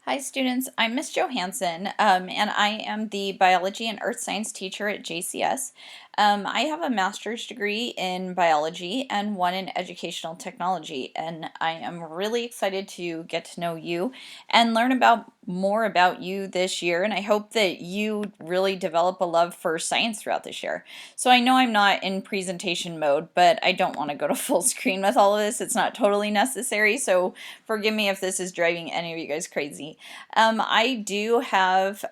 Hi students, I'm Miss Johansen, and I am the biology and earth science teacher at JCS. I have a master's degree in biology and one in educational technology, and I am really excited to get to know you and learn more about you this year, and I hope that you really develop a love for science throughout this year. So I know I'm not in presentation mode, but I don't want to go to full screen with all of this. It's not totally necessary, so forgive me if this is driving any of you guys crazy. I do have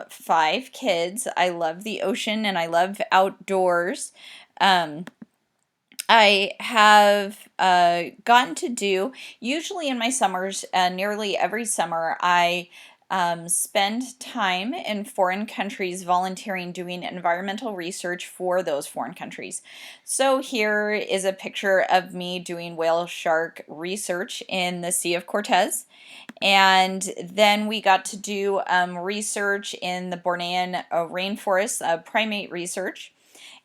5 kids. I love the ocean and I love outdoors. Um, I have gotten to do, usually in my summers, nearly every summer, I spend time in foreign countries volunteering doing environmental research for those foreign countries. So here is a picture of me doing whale shark research in the Sea of Cortez. And then we got to do research in the Bornean rainforest, primate research.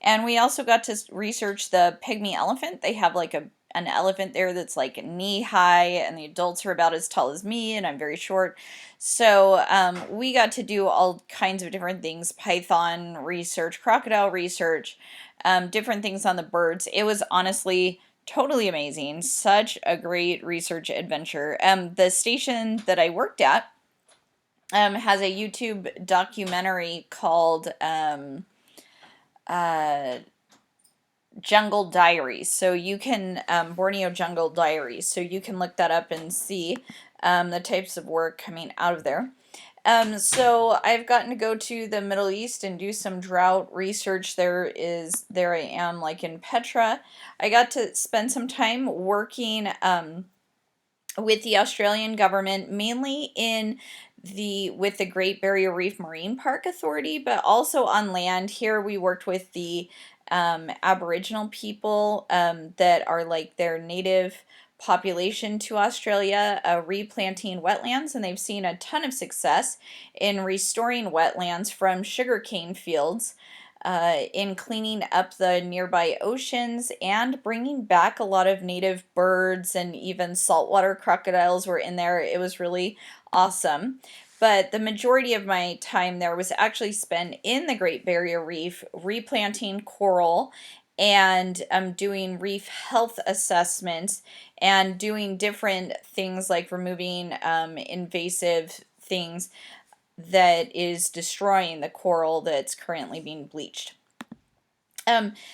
And we also got to research the pygmy elephant. They have like an elephant there that's like knee high, and the adults are about as tall as me, and I'm very short. So we got to do all kinds of different things: python research, crocodile research, different things on the birds. It was honestly totally amazing. Such a great research adventure. The station that I worked at has a YouTube documentary called uh, Jungle Diaries. So you can, Borneo Jungle Diaries. So you can look that up and see the types of work coming out of there. So I've gotten to go to the Middle East and do some drought research. There I am, like in Petra. I got to spend some time working with the Australian government, mainly with the Great Barrier Reef Marine Park Authority, but also on land. Here we worked with the Aboriginal people that are like their native population to Australia, replanting wetlands, and they've seen a ton of success in restoring wetlands from sugarcane fields, in cleaning up the nearby oceans and bringing back a lot of native birds, and even saltwater crocodiles were in there. It was really awesome. But the majority of my time there was actually spent in the Great Barrier Reef replanting coral and doing reef health assessments and doing different things like removing invasive things that is destroying the coral that's currently being bleached.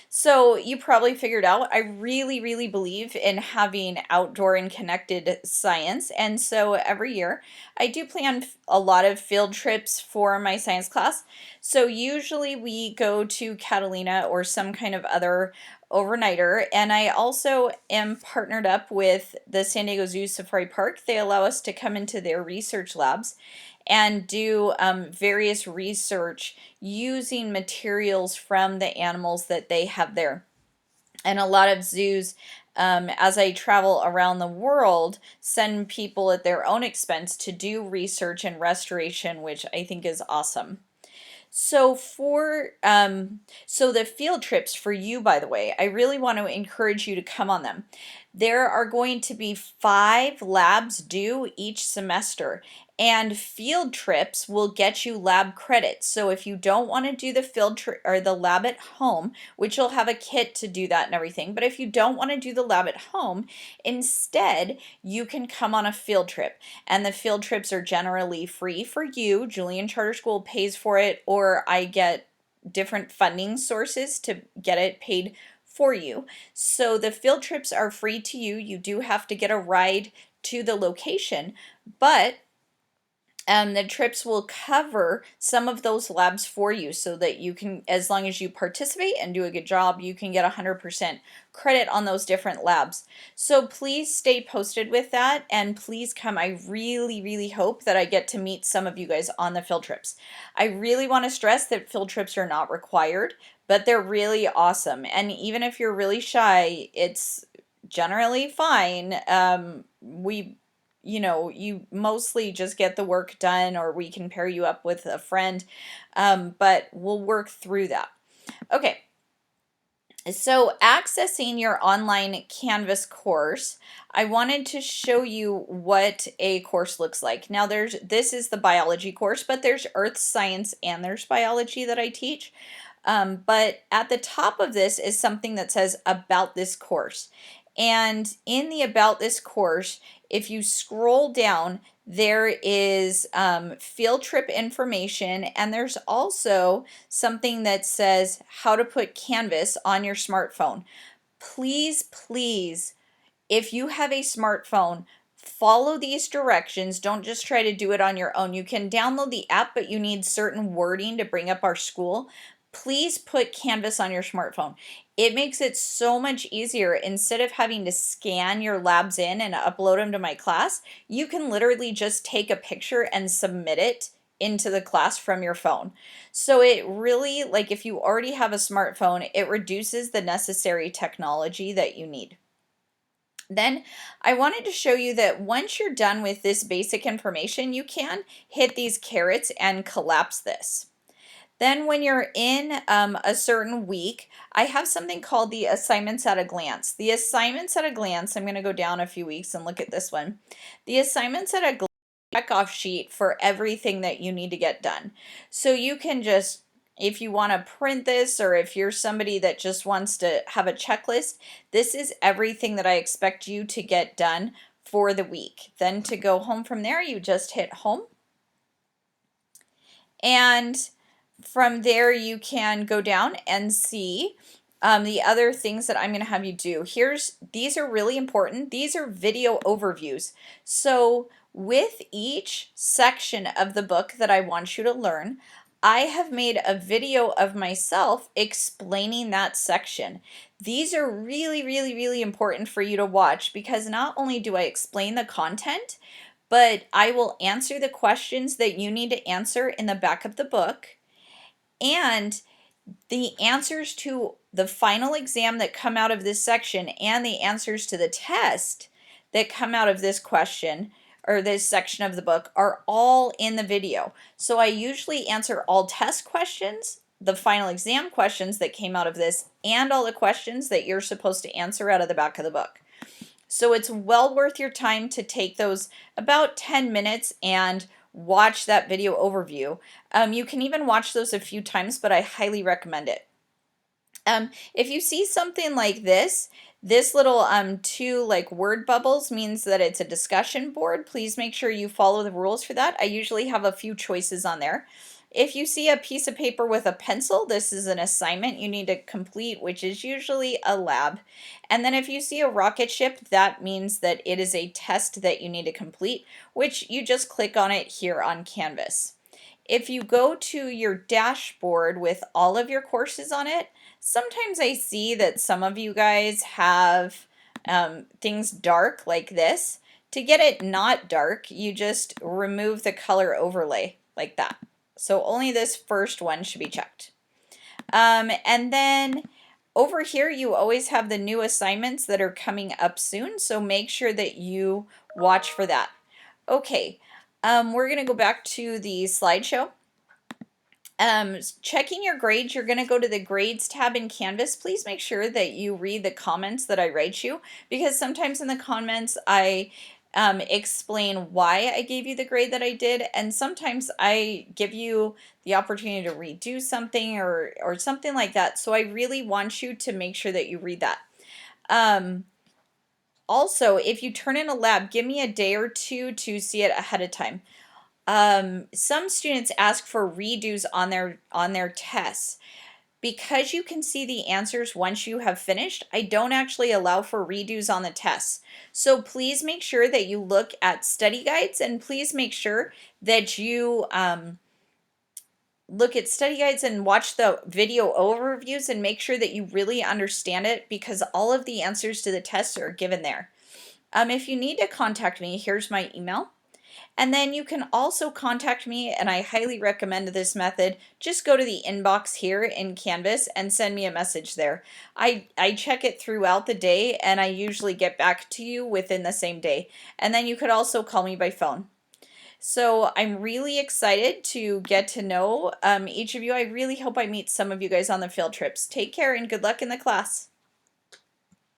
So you probably figured out I really, really believe in having outdoor and connected science, and so every year I do plan a lot of field trips for my science class. So usually we go to Catalina or some kind of other overnighter, and I also am partnered up with the San Diego Zoo Safari Park. They allow us to come into their research labs and do various research using materials from the animals that they have there. And a lot of zoos, as I travel around the world, send people at their own expense to do research and restoration, which I think is awesome. So the field trips for you, by the way, I really want to encourage you to come on them. There are going to be 5 labs due each semester, and field trips will get you lab credits. So if you don't want to do the field trip or the lab at home, which you'll have a kit to do that and everything, but if you don't want to do the lab at home, instead you can come on a field trip. And the field trips are generally free for you. Julian Charter School pays for it, or I get different funding sources to get it paid for you. So the field trips are free to you. You do have to get a ride to the location, but the trips will cover some of those labs for you, so that you can, as long as you participate and do a good job, you can get 100% credit on those different labs. So please stay posted with that, and please come. I really, really hope that I get to meet some of you guys on the field trips. I really want to stress that field trips are not required, but they're really awesome. And even if you're really shy, it's generally fine. You mostly just get the work done, or we can pair you up with a friend, but we'll work through that. Okay. So accessing your online Canvas course, I wanted to show you what a course looks like. Now this is the biology course, but there's earth science and there's biology that I teach. But at the top of this is something that says about this course. And in the about this course, if you scroll down, there is field trip information, and there's also something that says how to put Canvas on your smartphone. Please, please, if you have a smartphone, follow these directions. Don't just try to do it on your own. You can download the app, but you need certain wording to bring up our school. Please put Canvas on your smartphone. It makes it so much easier. Instead of having to scan your labs in and upload them to my class, you can literally just take a picture and submit it into the class from your phone. So it really, like if you already have a smartphone, it reduces the necessary technology that you need. Then I wanted to show you that once you're done with this basic information, you can hit these carets and collapse this. Then when you're in a certain week, I have something called the assignments at a glance. The assignments at a glance, I'm going to go down a few weeks and look at this one. The assignments at a glance check-off sheet for everything that you need to get done. So you can just, if you want to print this, or if you're somebody that just wants to have a checklist, this is everything that I expect you to get done for the week. Then to go home from there, you just hit home. And from there, you can go down and see the other things that I'm going to have you do. These are really important. These are video overviews. So with each section of the book that I want you to learn, I have made a video of myself explaining that section. These are really, really, really important for you to watch, because not only do I explain the content, but I will answer the questions that you need to answer in the back of the book. And the answers to the final exam that come out of this section and the answers to the test that come out of this question or this section of the book are all in the video. So I usually answer all test questions, the final exam questions that came out of this, and all the questions that you're supposed to answer out of the back of the book. So it's well worth your time to take those about 10 minutes and watch that video overview. You can even watch those a few times, but I highly recommend it. If you see something like this little two like word bubbles means that it's a discussion board. Please make sure you follow the rules for that. I usually have a few choices on there. If you see a piece of paper with a pencil, this is an assignment you need to complete, which is usually a lab. And then if you see a rocket ship, that means that it is a test that you need to complete, which you just click on it here on Canvas. If you go to your dashboard with all of your courses on it, sometimes I see that some of you guys have things dark like this. To get it not dark, you just remove the color overlay like that. So only this first one should be checked. And then over here, you always have the new assignments that are coming up soon, so make sure that you watch for that. Okay, we're going to go back to the slideshow. Checking your grades, you're going to go to the grades tab in Canvas. Please make sure that you read the comments that I write you, because sometimes in the comments I explain why I gave you the grade that I did, and sometimes I give you the opportunity to redo something or something like that. So I really want you to make sure that you read that. Also, if you turn in a lab, give me a day or two to see it ahead of time. Some students ask for redos on their tests. Because you can see the answers once you have finished, I don't actually allow for redos on the tests. So please make sure that you look at study guides, and please make sure that you look at study guides and watch the video overviews and make sure that you really understand it, because all of the answers to the tests are given there. If you need to contact me, here's my email. And then you can also contact me, and I highly recommend this method. Just go to the inbox here in Canvas and send me a message there. I check it throughout the day, and I usually get back to you within the same day. And then you could also call me by phone. So I'm really excited to get to know each of you. I really hope I meet some of you guys on the field trips. Take care and good luck in the class.